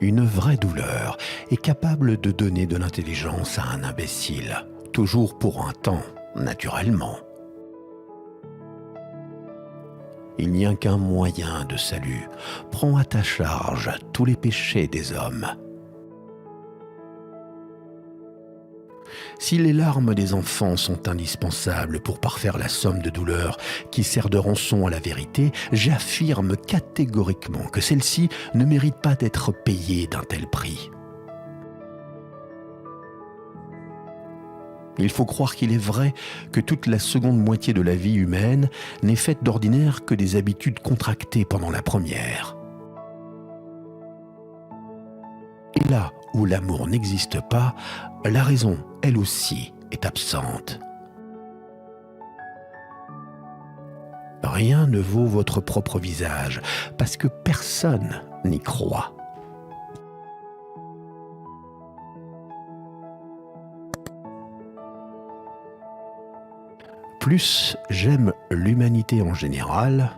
Une vraie douleur est capable de donner de l'intelligence à un imbécile, toujours pour un temps, naturellement. Il n'y a qu'un moyen de salut. Prends à ta charge tous les péchés des hommes. Si les larmes des enfants sont indispensables pour parfaire la somme de douleurs qui sert de rançon à la vérité, j'affirme catégoriquement que celle-ci ne mérite pas d'être payée d'un tel prix. Il faut croire qu'il est vrai que toute la seconde moitié de la vie humaine n'est faite d'ordinaire que des habitudes contractées pendant la première. Et là où l'amour n'existe pas, la raison, elle aussi, est absente. Rien ne vaut votre propre visage, parce que personne n'y croit. Plus j'aime l'humanité en général,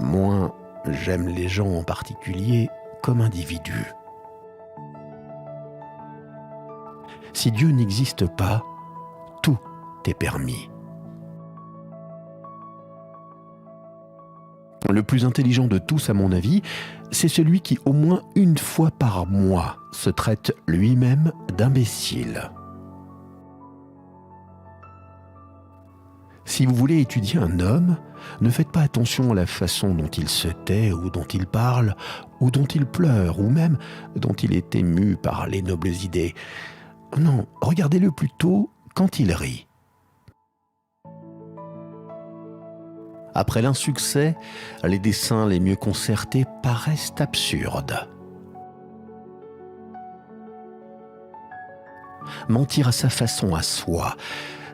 moins j'aime les gens en particulier comme individus. Si Dieu n'existe pas, tout est permis. Le plus intelligent de tous, à mon avis, c'est celui qui, au moins une fois par mois, se traite lui-même d'imbécile. Si vous voulez étudier un homme, ne faites pas attention à la façon dont il se tait ou dont il parle, ou dont il pleure, ou même dont il est ému par les nobles idées. Non, regardez-le plutôt quand il rit. Après l'insuccès, les dessins les mieux concertés paraissent absurdes. Mentir à sa façon à soi,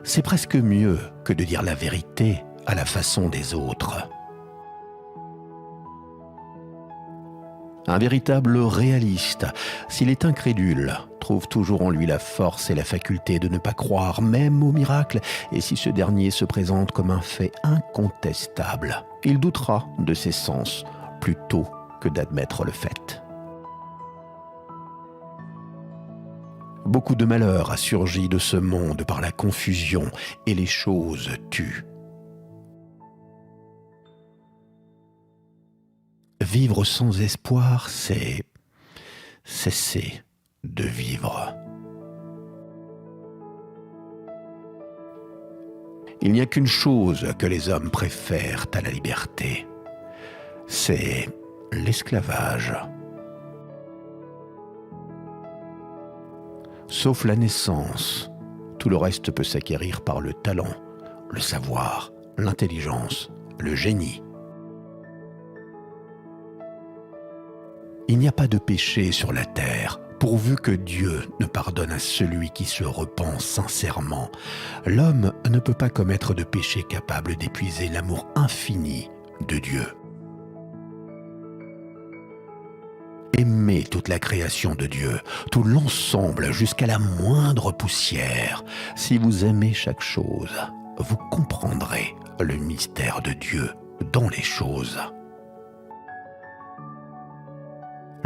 c'est presque mieux que de dire la vérité à la façon des autres. Un véritable réaliste, s'il est incrédule, trouve toujours en lui la force et la faculté de ne pas croire même au miracle, et si ce dernier se présente comme un fait incontestable, il doutera de ses sens plutôt que d'admettre le fait. Beaucoup de malheur a surgi de ce monde par la confusion, et les choses tuent. Vivre sans espoir, c'est cesser de vivre. Il n'y a qu'une chose que les hommes préfèrent à la liberté, c'est l'esclavage. Sauf la naissance, tout le reste peut s'acquérir par le talent, le savoir, l'intelligence, le génie. Il n'y a pas de péché sur la terre, pourvu que Dieu ne pardonne à celui qui se repent sincèrement. L'homme ne peut pas commettre de péché capable d'épuiser l'amour infini de Dieu. Aimez toute la création de Dieu, tout l'ensemble jusqu'à la moindre poussière. Si vous aimez chaque chose, vous comprendrez le mystère de Dieu dans les choses.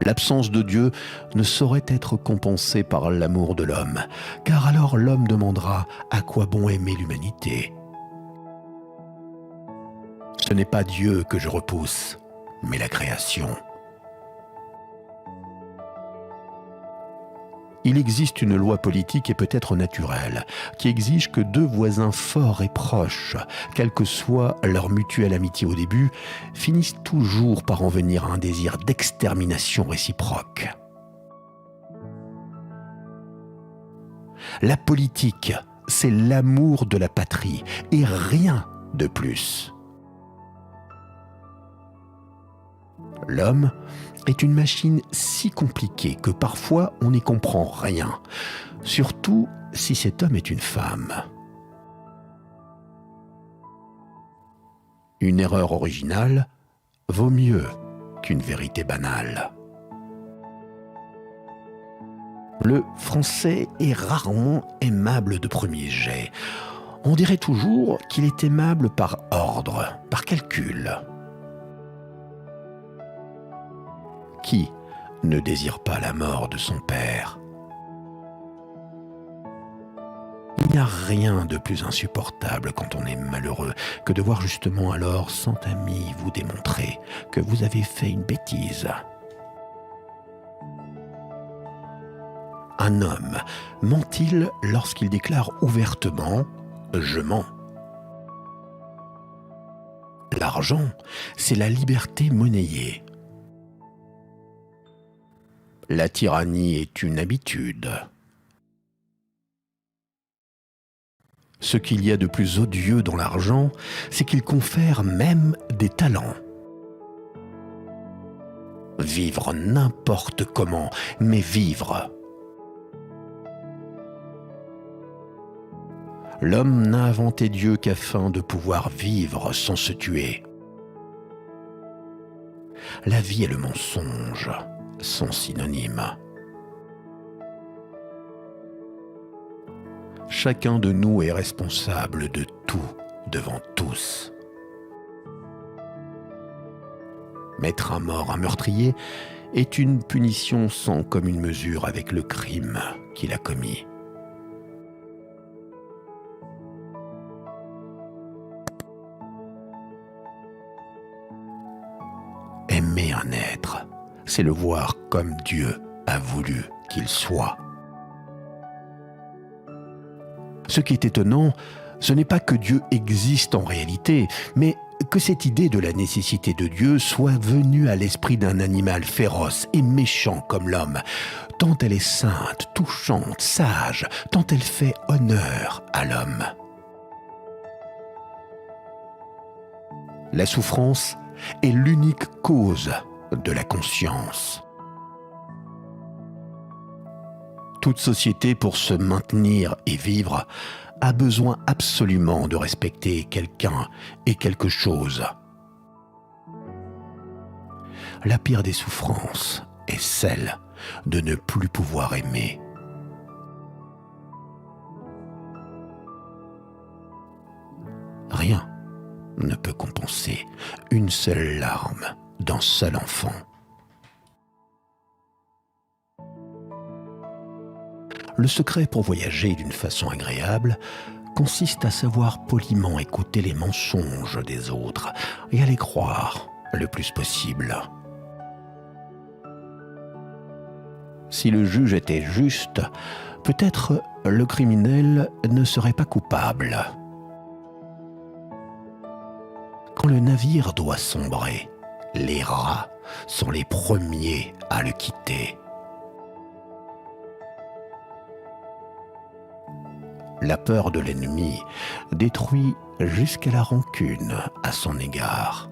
L'absence de Dieu ne saurait être compensée par l'amour de l'homme, car alors l'homme demandera à quoi bon aimer l'humanité. Ce n'est pas Dieu que je repousse, mais la création. Il existe une loi politique et peut-être naturelle qui exige que deux voisins forts et proches, quelle que soit leur mutuelle amitié au début, finissent toujours par en venir à un désir d'extermination réciproque. La politique, c'est l'amour de la patrie et rien de plus. L'homme est une machine si compliquée que parfois on n'y comprend rien, surtout si cet homme est une femme. Une erreur originale vaut mieux qu'une vérité banale. Le français est rarement aimable de premier jet. On dirait toujours qu'il est aimable par ordre, par calcul. Qui ne désire pas la mort de son père. Il n'y a rien de plus insupportable quand on est malheureux que de voir justement alors 100 amis vous démontrer que vous avez fait une bêtise. Un homme ment-il lorsqu'il déclare ouvertement « je mens ». L'argent, c'est la liberté monnayée. La tyrannie est une habitude. Ce qu'il y a de plus odieux dans l'argent, c'est qu'il confère même des talents. Vivre n'importe comment, mais vivre. L'homme n'a inventé Dieu qu'afin de pouvoir vivre sans se tuer. La vie et le mensonge sont synonymes. Chacun de nous est responsable de tout devant tous. Mettre à mort un meurtrier est une punition sans commune mesure avec le crime qu'il a commis. Aimer un être, c'est le voir comme Dieu a voulu qu'il soit. Ce qui est étonnant, ce n'est pas que Dieu existe en réalité, mais que cette idée de la nécessité de Dieu soit venue à l'esprit d'un animal féroce et méchant comme l'homme, tant elle est sainte, touchante, sage, tant elle fait honneur à l'homme. La souffrance est l'unique cause de la conscience. Toute société, pour se maintenir et vivre, a besoin absolument de respecter quelqu'un et quelque chose. La pire des souffrances est celle de ne plus pouvoir aimer. Rien ne peut compenser une seule larme d'un seul enfant. Le secret pour voyager d'une façon agréable consiste à savoir poliment écouter les mensonges des autres et à les croire le plus possible. Si le juge était juste, peut-être le criminel ne serait pas coupable. Quand le navire doit sombrer, les rats sont les premiers à le quitter. La peur de l'ennemi détruit jusqu'à la rancune à son égard.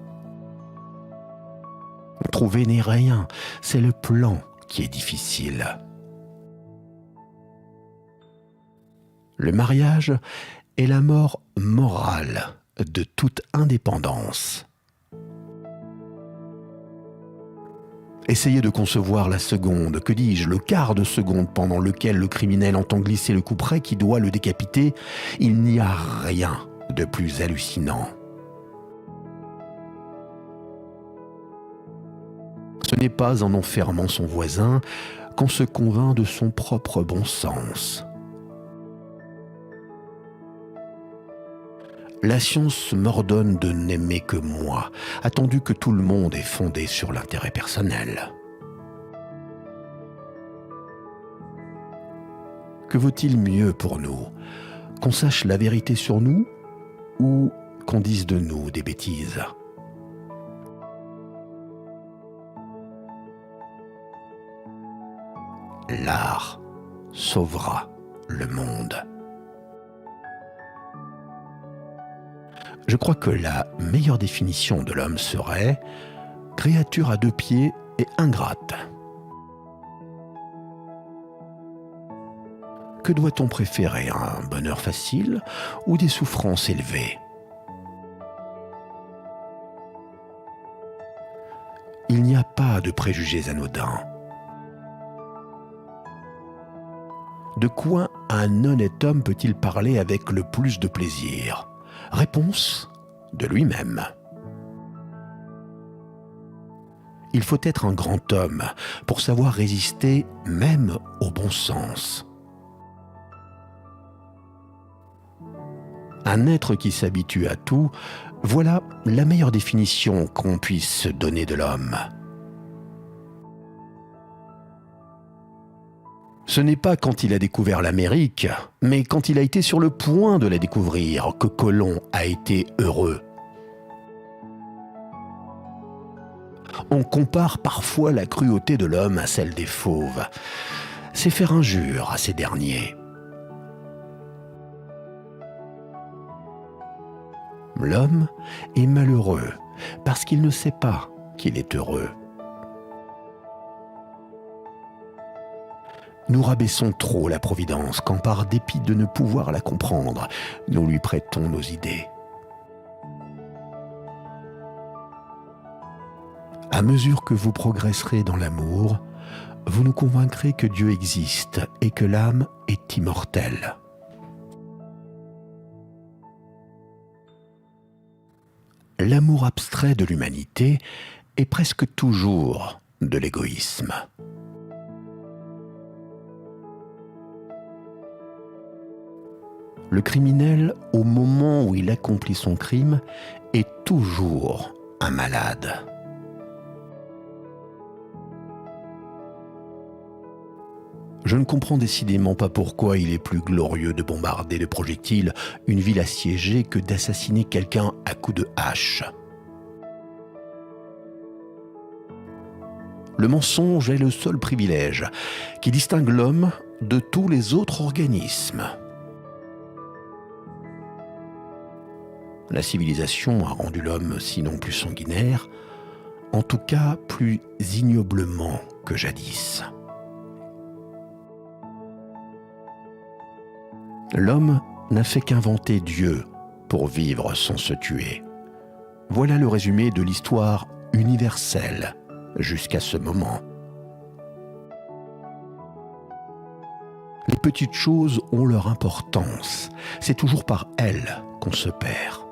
Trouver n'est rien, c'est le plan qui est difficile. Le mariage est la mort morale de toute indépendance. Essayez de concevoir la seconde, que dis-je, le quart de seconde pendant lequel le criminel entend glisser le couperet qui doit le décapiter. Il n'y a rien de plus hallucinant. Ce n'est pas en enfermant son voisin qu'on se convainc de son propre bon sens. La science m'ordonne de n'aimer que moi, attendu que tout le monde est fondé sur l'intérêt personnel. Que vaut-il mieux pour nous, qu'on sache la vérité sur nous ou qu'on dise de nous des bêtises ? L'art sauvera le monde. Je crois que la meilleure définition de l'homme serait « créature à deux pieds et ingrate ». Que doit-on préférer, un bonheur facile ou des souffrances élevées ? Il n'y a pas de préjugés anodins. De quoi un honnête homme peut-il parler avec le plus de plaisir ? Réponse : de lui-même. Il faut être un grand homme pour savoir résister même au bon sens. Un être qui s'habitue à tout, voilà la meilleure définition qu'on puisse donner de l'homme. Ce n'est pas quand il a découvert l'Amérique, mais quand il a été sur le point de la découvrir que Colomb a été heureux. On compare parfois la cruauté de l'homme à celle des fauves. C'est faire injure à ces derniers. L'homme est malheureux parce qu'il ne sait pas qu'il est heureux. Nous rabaissons trop la Providence quand, par dépit de ne pouvoir la comprendre, nous lui prêtons nos idées. À mesure que vous progresserez dans l'amour, vous nous convaincrez que Dieu existe et que l'âme est immortelle. L'amour abstrait de l'humanité est presque toujours de l'égoïsme. Le criminel, au moment où il accomplit son crime, est toujours un malade. Je ne comprends décidément pas pourquoi il est plus glorieux de bombarder de projectiles une ville assiégée que d'assassiner quelqu'un à coups de hache. Le mensonge est le seul privilège qui distingue l'homme de tous les autres organismes. La civilisation a rendu l'homme sinon plus sanguinaire, en tout cas plus ignoblement que jadis. L'homme n'a fait qu'inventer Dieu pour vivre sans se tuer. Voilà le résumé de l'histoire universelle jusqu'à ce moment. Les petites choses ont leur importance. C'est toujours par elles qu'on se perd.